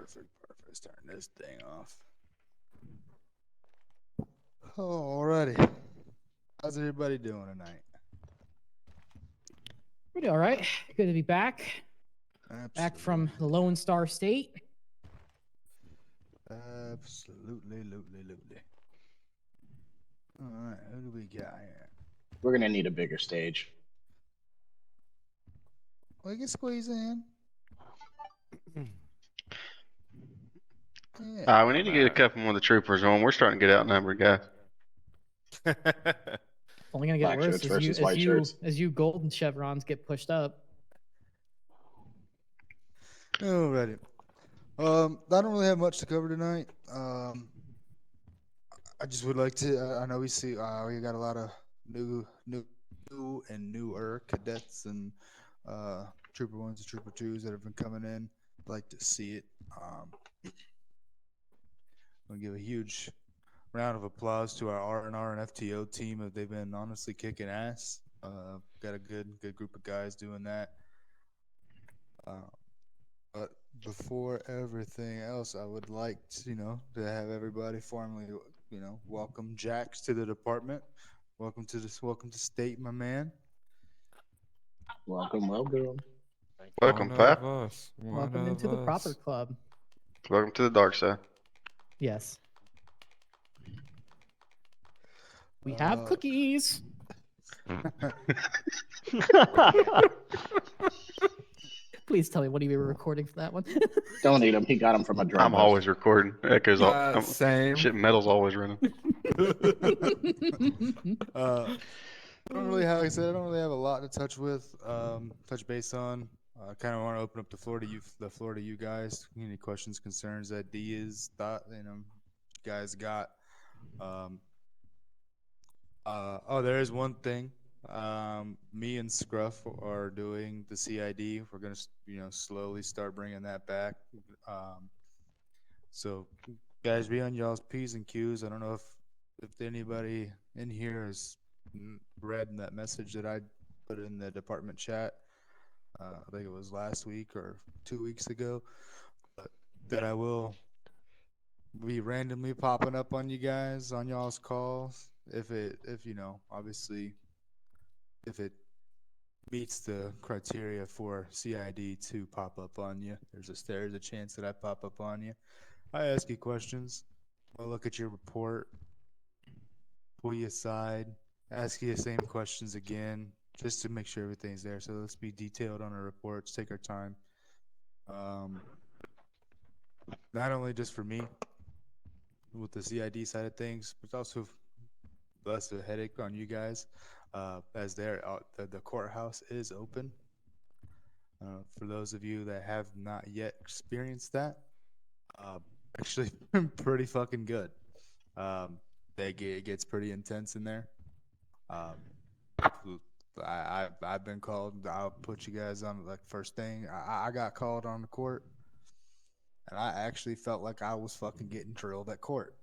Perfect. Let's turn this thing off. Alrighty. How's everybody doing tonight? Pretty all right. Good to be back. Back from the Lone Star State. Absolutely. Alright, who do we got here? We're gonna need a bigger stage. We can squeeze in. Yeah. We need to get a couple more of the troopers on. We're starting to get outnumbered, guys. Only gonna get Black worse shirts versus white shirts. as you golden chevrons get pushed up. Alrighty. I don't really have much to cover tonight. I just would like to. I know we got a lot of new and newer cadets and Trooper 1s and Trooper 2s that have been coming in. I'd like to see it. I'm gonna give a huge round of applause to our R&R and FTO team. They've been honestly kicking ass. Got a good group of guys doing that. But before everything else, I would like to, to have everybody formally, welcome Jax to the department. Welcome to state, my man. Welcome. Welcome, Pat. Welcome into the proper club. Welcome to the dark side. Yes. We have cookies. Please tell me what you were recording for that one. Don't eat him. He got him from a drum. I'm always recording. Echoes all same. Shit, metal's always running. I don't really have, like I said, I don't really have a lot to touch base on. I kind of want to open up the floor to you guys. Any questions, concerns, ideas, thought, you guys got. There is one thing. Me and Scruff are doing the CID. We're gonna, slowly start bringing that back. So, guys, be on y'all's P's and Q's. I don't know if anybody in here has read that message that I put in the department chat. I think it was last week or 2 weeks ago. But that I will be randomly popping up on you guys on y'all's calls if obviously if it meets the criteria for CID to pop up on you. There's a chance that I pop up on you. I ask you questions. I'll look at your report, pull you aside, ask you the same questions again, just to make sure everything's there. So let's be detailed on our reports. Take our time. Not only just for me with the CID side of things, but also less of a headache on you guys, as the courthouse is open. For those of you that have not yet experienced that, actually pretty fucking good. It gets pretty intense in there. I've been called. I'll put you guys on like first thing. I got called on the court, and I actually felt like I was fucking getting drilled at court.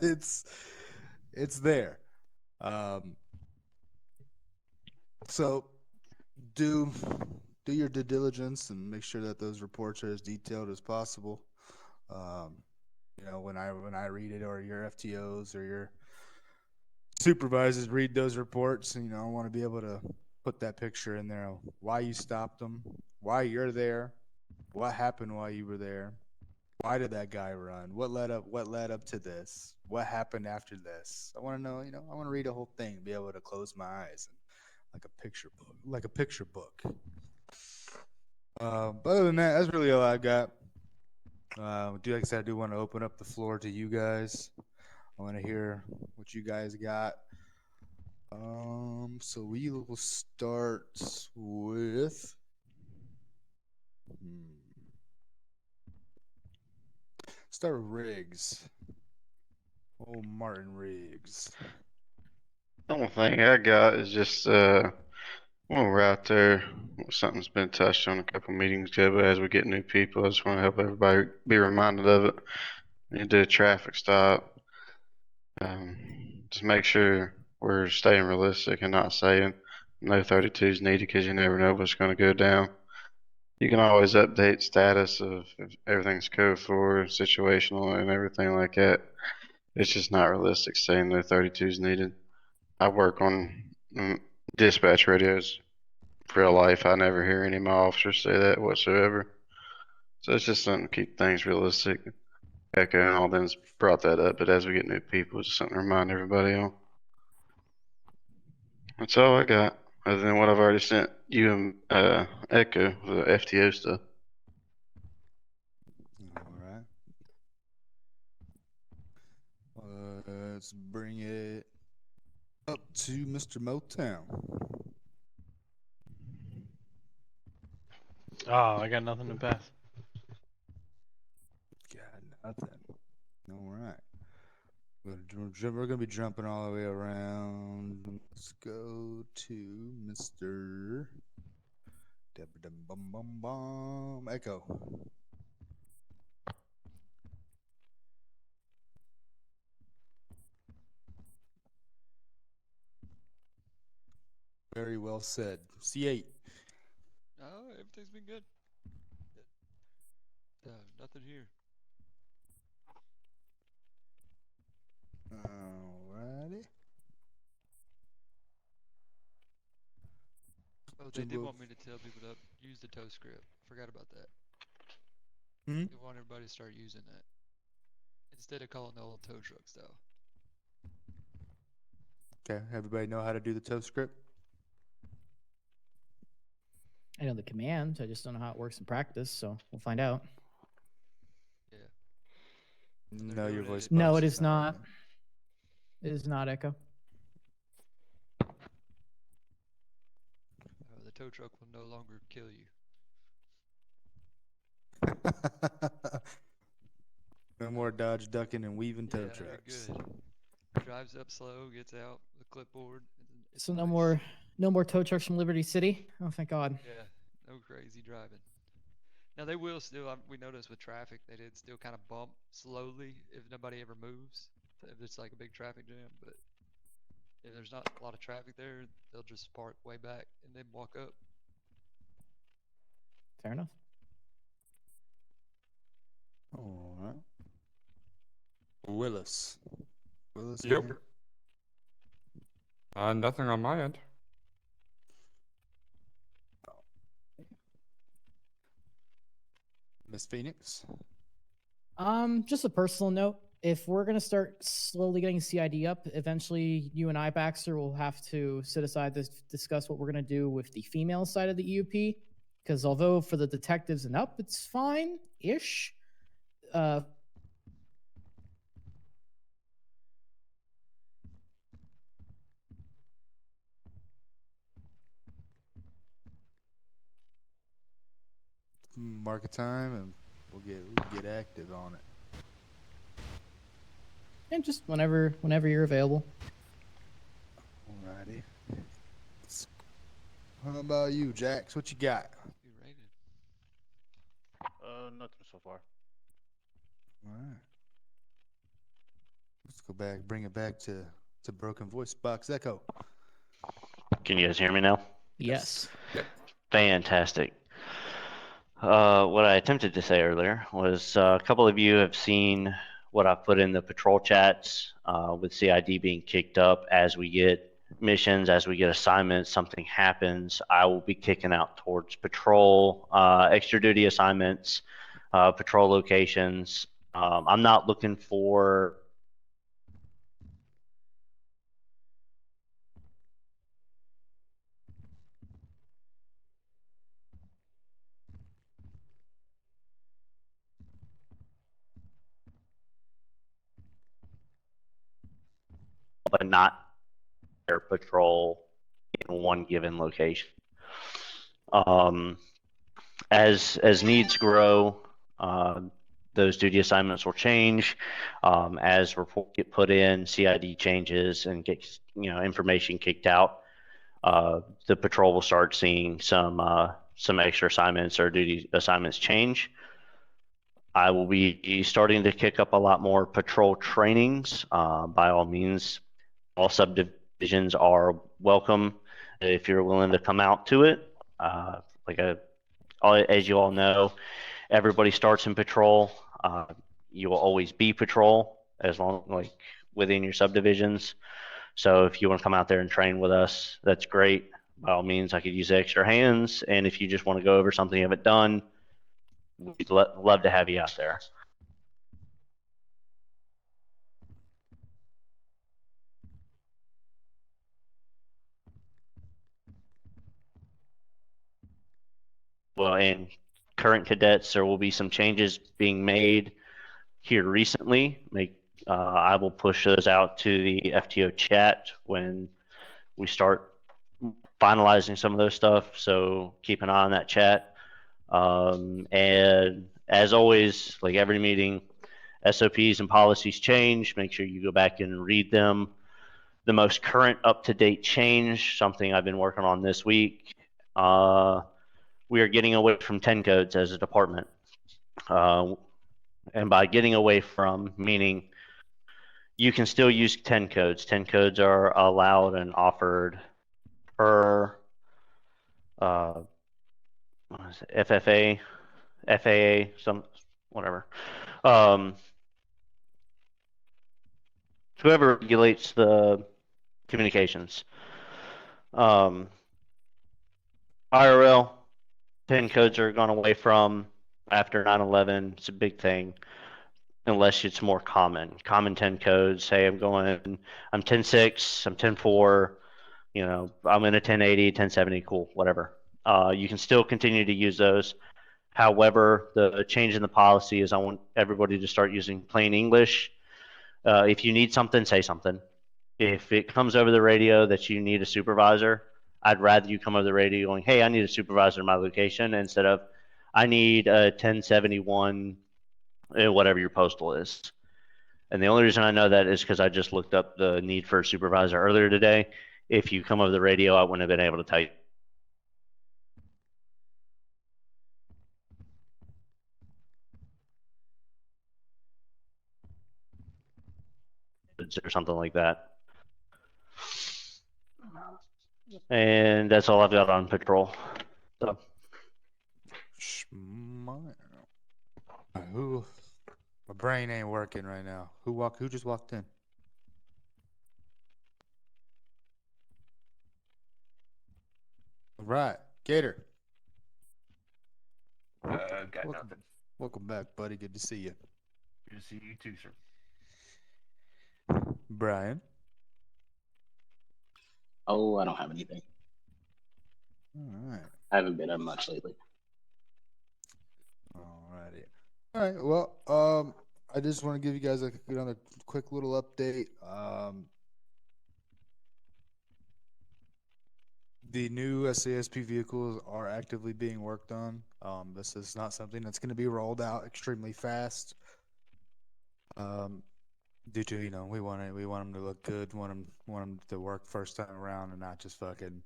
It's there. So do your due diligence and make sure that those reports are as detailed as possible. When I read it, or your FTOs or your supervisors read those reports, I want to be able to put that picture in there. Why you stopped them, why you're there, what happened while you were there, why did that guy run, what led up to this, what happened after this. I want to know, I want to read a whole thing, be able to close my eyes and like a picture book. But other than that, that's really all I got. Like I said, I do want to open up the floor to you guys. I want to hear what you guys got. So we will start with Riggs. Oh, Martin Riggs. The only thing I got is just when we're out there, something's been touched on a couple meetings ago, but as we get new people, I just want to help everybody be reminded of it. We need to do a traffic stop. Just make sure we're staying realistic and not saying no 32s needed, because you never know what's going to go down. You can always update status of if everything's code 4, situational, and everything like that. It's just not realistic saying no 32s needed. I work on dispatch radios real life. I never hear any of my officers say that whatsoever. So it's just something to keep things realistic. Echo and all them's brought that up, but as we get new people, it's just something to remind everybody on. That's all I got, other than what I've already sent you and Echo, the FTO stuff. All right. Let's bring it up to Mr. Motown. Oh, I got nothing to pass. Got nothing. All right. We're gonna be jumping all the way around. Let's go to Mr. Bum Bum Bum Echo. Very well said. C8. Oh, everything's been good. Nothing here. Alrighty. Oh, they did Jimbo. want me to tell people to use the tow script. Forgot about that. Hmm? They want everybody to start using that instead of calling the old tow trucks, though. Okay. Everybody know how to do the tow script? I know the commands. I just don't know how it works in practice, so we'll find out. Yeah. No, your doing it voice. at- No, box it is not. working. It is not Echo. The tow truck will no longer kill you. No more dodge, ducking, and weaving tow Yeah, trucks. you're good. Drives up slow, gets out the clipboard. It's So nice. no more tow trucks from Liberty City. Oh, thank God. Yeah, no crazy driving. Now they will still. We noticed with traffic, they did still kind of bump slowly if nobody ever moves. If it's like a big traffic jam, but if there's not a lot of traffic there, they'll just park way back and then walk up. Fair enough. All right. Willis. Willis. Yep. anything? Nothing on my end. Miss Phoenix. Just a personal note. If we're gonna start slowly getting CID up, eventually you and I, Baxter, will have to sit aside to discuss what we're gonna do with the female side of the EUP. Because although for the detectives and up, it's fine-ish. Market time, and we can get active on it. And just whenever you're available. Alrighty. How about you, Jax? What you got? Be rated. Nothing so far. Alright. Let's go back, bring it back to broken voice box echo. Can you guys hear me now? Yes. Fantastic. What I attempted to say earlier was a couple of you have seen what I put in the patrol chats with CID being kicked up as we get missions, as we get assignments, something happens. I will be kicking out towards patrol, extra duty assignments, patrol locations. I'm not looking for but not air patrol in one given location. As needs grow, those duty assignments will change. As reports get put in, CID changes and gets information kicked out. The patrol will start seeing some extra assignments or duty assignments change. I will be starting to kick up a lot more patrol trainings. By all means, all subdivisions are welcome if you're willing to come out to it. Like as you all know, everybody starts in patrol. You will always be patrol as long like within your subdivisions. So if you want to come out there and train with us, that's great. By all means, I could use extra hands. And if you just want to go over something you haven't done, we'd love to have you out there. Well, and current cadets, there will be some changes being made here recently. I will push those out to the FTO chat when we start finalizing some of those stuff. So keep an eye on that chat. And as always, like every meeting, SOPs and policies change. Make sure you go back and read them. The most current up-to-date change, something I've been working on this week. We are getting away from 10 codes as a department. And by getting away from, meaning you can still use 10 codes. 10 codes are allowed and offered per what is it, FFA, FAA, some whatever. Whoever regulates the communications. IRL, 10 codes are gone away from after 9/11. It's a big thing. Unless it's more common 10 codes. Hey, I'm 10.6, I'm 10.4, I'm in a 1080, 1070, cool, whatever. You can still continue to use those. However, the change in the policy is I want everybody to start using plain English. If you need something, say something. If it comes over the radio that you need a supervisor, I'd rather you come over the radio going, hey, I need a supervisor in my location, instead of I need a 1071, whatever your postal is. And the only reason I know that is because I just looked up the need for a supervisor earlier today. If you come over the radio, I wouldn't have been able to tell you. Or something like that. And that's all I've got on patrol. So. Who? My brain ain't working right now. Who just walked in? All right, Gator. Got Welcome. nothing. Welcome back, buddy. Good to see you. Good to see you too, sir. Brian. Oh, I don't have anything. All right. I haven't been on much lately. All righty. All right. Well, I just want to give you guys another quick little update. The new SASP vehicles are actively being worked on. This is not something that's going to be rolled out extremely fast. Due to we want them to look good, want them to work first time around, and not just fucking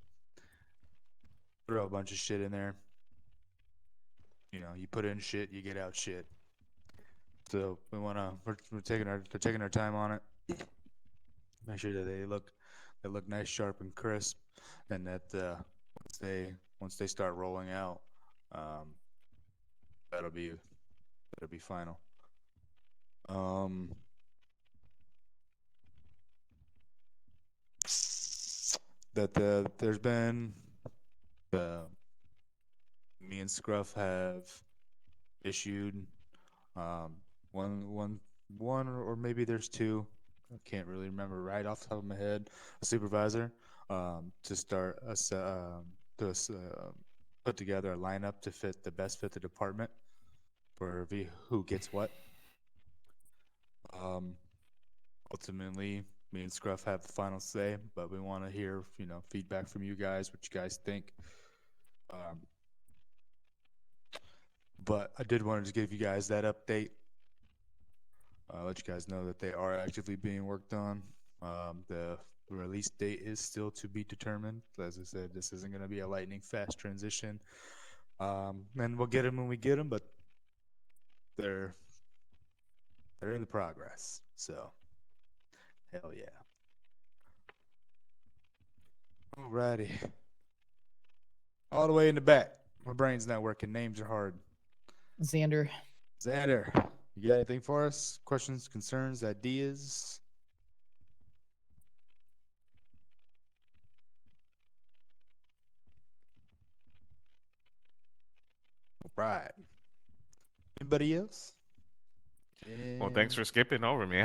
throw a bunch of shit in there. You put in shit, you get out shit. So we're taking our time on it. Make sure that they look nice, sharp, and crisp, and that once they start rolling out, that'll be final. There's been me and Scruff have issued one or maybe there's two. I can't really remember right off the top of my head. A supervisor to start us put together a lineup to best fit the department for who gets what. Ultimately, me and Scruff have the final say, but we want to hear feedback from you guys, what you guys think. But I did want to give you guys that update. Let you guys know that they are actively being worked on. The release date is still to be determined. As I said, this isn't going to be a lightning fast transition. And we'll get them when we get them, but they're in the progress. So, hell yeah. Alrighty. All the way in the back. My brain's not working. Names are hard. Xander. Xander, you got anything for us? Questions, concerns, ideas? All right. Anybody else? Well, thanks for skipping over me.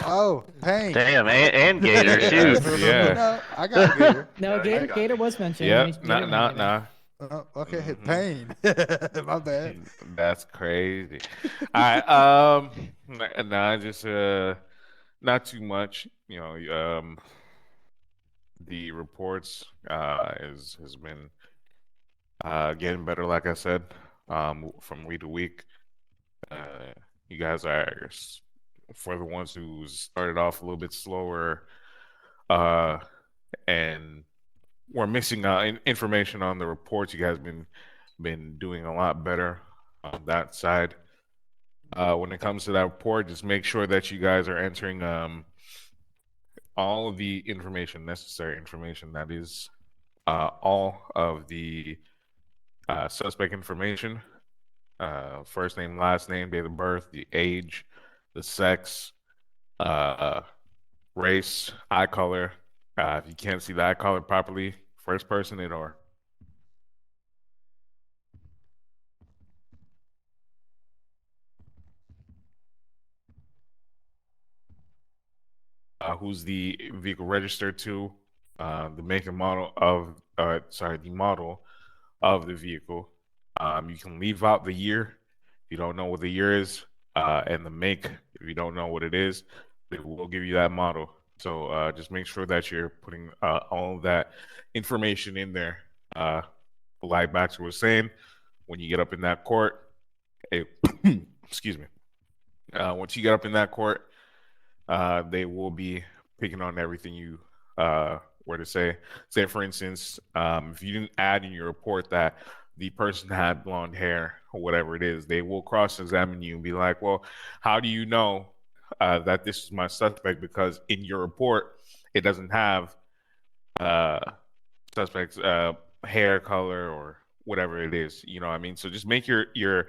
Oh, Pain. Damn, and Gator, shoot. Yeah. No, I got Gator. No, No, Gator, you got Gator me. was mentioned. Yep. Gator Nah, didn't nah, have anything. nah. Oh, okay, Mhm. Pain. My bad. That's crazy. All right. Nah, just not too much. The reports has been getting better. Like I said, from week to week. You guys are for the ones who started off a little bit slower, and we're missing information on the reports. You guys been doing a lot better on that side. When it comes to that report, just make sure that you guys are entering all of the information, necessary information. That is all of the suspect information, first name, last name, date of birth, the age, the sex, uh, race, eye color. If you can't see the eye color properly, first person or who's the vehicle registered to, the make and model of, the model of the vehicle. You can leave out the year if you don't know what the year is, and the make if you don't know what it is. They will give you that model. So just make sure that you're putting all of that information in there. Like Baxter was saying, when you get up in that court, excuse me. Once you get up in that court, they will be picking on everything you were to say. Say, for instance, if you didn't add in your report that the person had blonde hair or whatever it is, they will cross-examine you and be like, well, how do you know that this is my suspect? Because in your report, it doesn't have suspect's hair color or whatever it is. You know what I mean? So just make your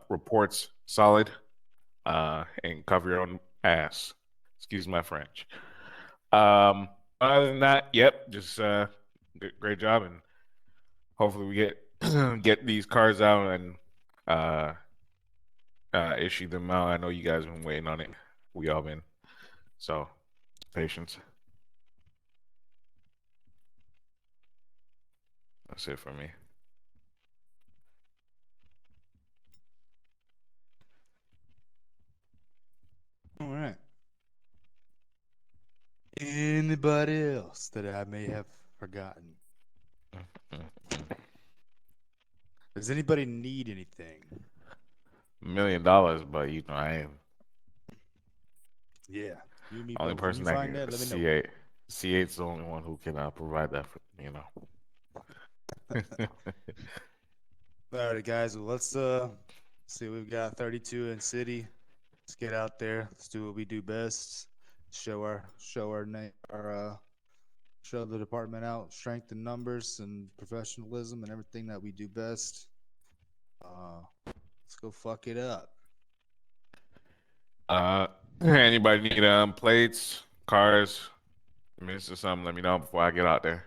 reports solid, and cover your own ass. Excuse my French. Other than that, yep, just great job, and hopefully we get get these cars out and issue them out. I know you guys have been waiting on it. We all been. So patience. That's it for me. All right. Anybody else that I may have forgotten? Does anybody need anything? $1 million, but I am Yeah, you and me only both. When person you that find can that, let me know. C8. C8's the only one who can provide that for. All right, guys. Well, let's see. We've got 32 in city. Let's get out there. Let's do what we do best. Show our name, show the department out, strength in numbers and professionalism and everything that we do best. Let's go fuck it up. Anybody need plates, cars, minutes or something? Let me know before I get out there.